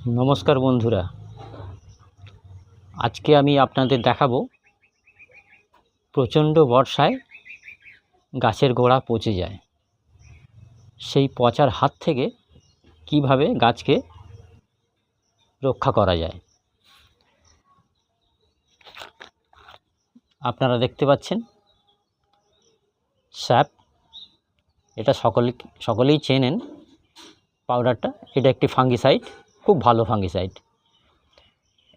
নমস্কার বন্ধুরা, আজকে আমি আপনাদের দেখাবো প্রচণ্ড বর্ষায় গাছের গোড়া পচে যায়। সেই পচার হাত থেকে কিভাবে গাছকে রক্ষা করা যায়। আপনারা দেখতে পাচ্ছেন স্যাপ, এটা সকলেই চেনেন পাউডারটা। এটা একটি ফাঙ্গিসাইড, খুব ভালো ফাঙ্গিসাইড।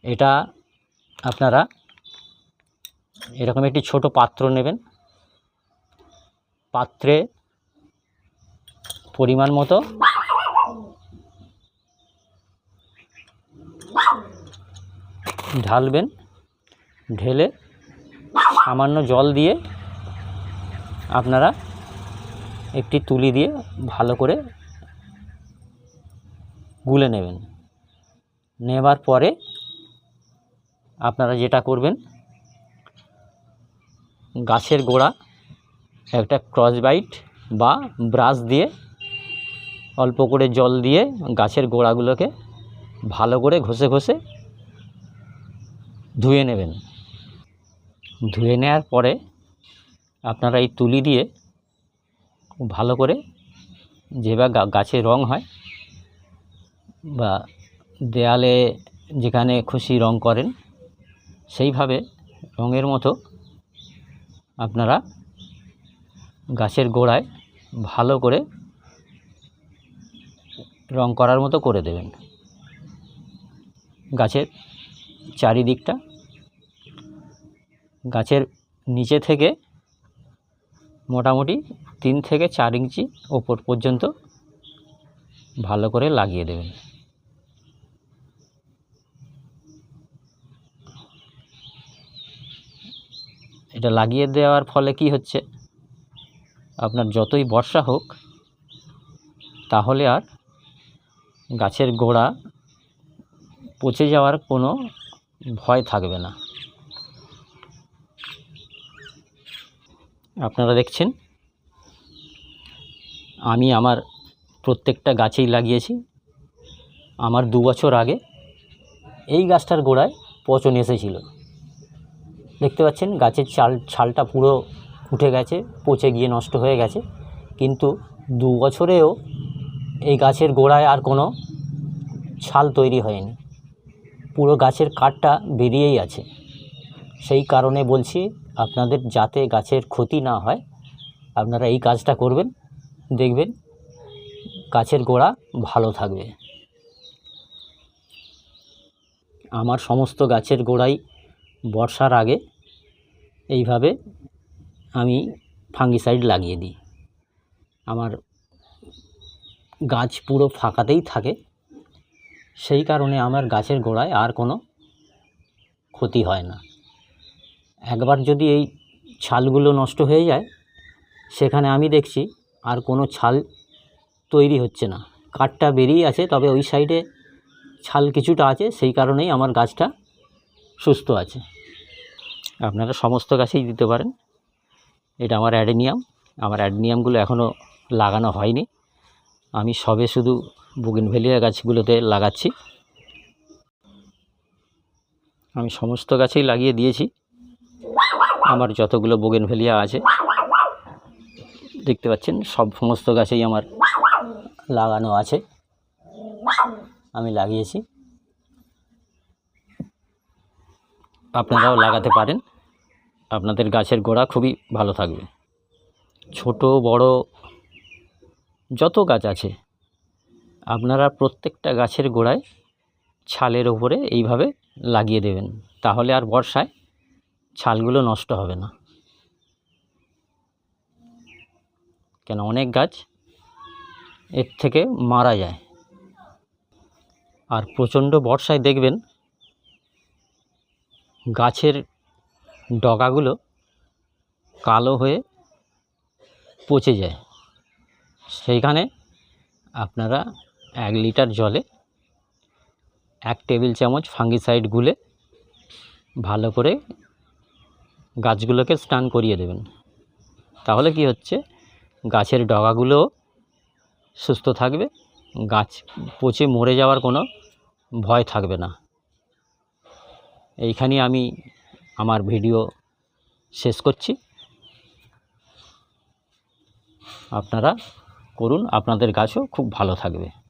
এটা আপনারা এরকম একটি ছোট পাত্র নেবেন, পাত্রে পরিমাণ মতো ঢালবেন, ঢেলে সামান্য জল দিয়ে আপনারা একটি তুলি দিয়ে ভালো করে গুলে নেবেন। নেবার পরে আপনারা যেটা করবেন, গাছের গোড়া একটা ক্রসবাইট বা ব্রাশ দিয়ে অল্প করে জল দিয়ে গাছের গোড়াগুলোকে ভালো করে ঘষে ঘষে ধুয়ে নেবেন। ধুয়ে নেওয়ার পরে আপনারা এই তুলি দিয়ে ভালো করে যেভাবে গাছে রং হয় বা দেয়ালে যেখানে খুশি রং করেন, সেইভাবে রঙের মতো আপনারা গাছের গোড়ায় ভালো করে রং করার মতো করে দেবেন। গাছের চারিদিকটা, গাছের নিচে থেকে মোটামুটি 3 থেকে 4 ইঞ্চি ওপর পর্যন্ত ভালো করে লাগিয়ে দেবেন। এটা লাগিয়ে দেওয়ার ফলে কি হচ্ছে, আপনার যতই বর্ষা হোক তাহলে আর গাছের গোড়া পচে যাওয়ার কোনো ভয় থাকবে না। আপনারা দেখছেন আমি আমার প্রত্যেকটা গাছেই লাগিয়েছি। আমার 2 বছর আগে এই গাছটার গোড়ায় পচন এসেছিল। দেখতে পাচ্ছেন গাছের ছালটা পুরো উঠে গেছে, পচে গিয়ে নষ্ট হয়ে গেছে, কিন্তু 2 বছরেও এই গাছের গোড়ায় আর কোনো ছাল তৈরি হয়নি, পুরো গাছের কাঠটা বেরিয়েই আছে। সেই কারণে বলছি, আপনাদের যাতে গাছের ক্ষতি না হয় আপনারা এই কাজটা করবেন, দেখবেন গাছের গোড়া ভালো থাকবে। আমার সমস্ত গাছের গোড়াই বর্ষার আগে এইভাবে আমি ফাঙ্গিসাইড লাগিয়ে দিই। আমার গাছ পুরো ফাঁকাতেই থাকে, সেই কারণে আমার গাছের গোড়ায় আর কোনো ক্ষতি হয় না। একবার যদি এই ছালগুলো নষ্ট হয়ে যায়, সেখানে আমি দেখছি আর কোনো ছাল তৈরি হচ্ছে না, কাঠটা বেরিয়ে আছে, তবে ওই সাইডে ছাল কিছুটা আছে, সেই কারণেই আমার গাছটা সুস্থ আছে। আপনারা সমস্ত গাছেই দিতে পারেন। এটা আমার অ্যাডেনিয়াম। আমার অ্যাডেনিয়ামগুলো এখনও লাগানো হয়নি, আমি সবে শুধু বুগেনভেলিয়া গাছগুলোতে লাগাচ্ছি। আমি সমস্ত গাছেই লাগিয়ে দিয়েছি, আমার যতগুলো বুগেনভেলিয়া আছে দেখতে পাচ্ছেন সমস্ত গাছেই আমার লাগানো আছে, আমি লাগিয়েছি। আপনারাও লাগাতে পারেন, আপনাদের গাছের গোড়া খুবই ভালো থাকবে। ছোট বড় যত গাছ আছে আপনারা প্রত্যেকটা গাছের গোড়ায় ছালের ওপরে এইভাবে লাগিয়ে দেবেন, তাহলে আর বর্ষায় ছালগুলো নষ্ট হবে না। কেন অনেক গাছ এর থেকে মারা যায়। আর প্রচণ্ড বর্ষায় দেখবেন গাছের ডগাগুলো কালো হয়ে পচে যায়। সেইখানে আপনারা 1 লিটার জলে 1 টেবিল চামচ ফাঙ্গিসাইড গুলে ভালো করে গাছগুলোকে স্নান করিয়ে দেবেন। তাহলে কি হচ্ছে, গাছের ডগাগুলো সুস্থ থাকবে, গাছ পচে মরে যাওয়ার কোনো ভয় থাকবে না। এইখানেই আমি আমার ভিডিও শেষ করছি। আপনারা করুন, আপনাদের গাছও খুব ভালো থাকবে।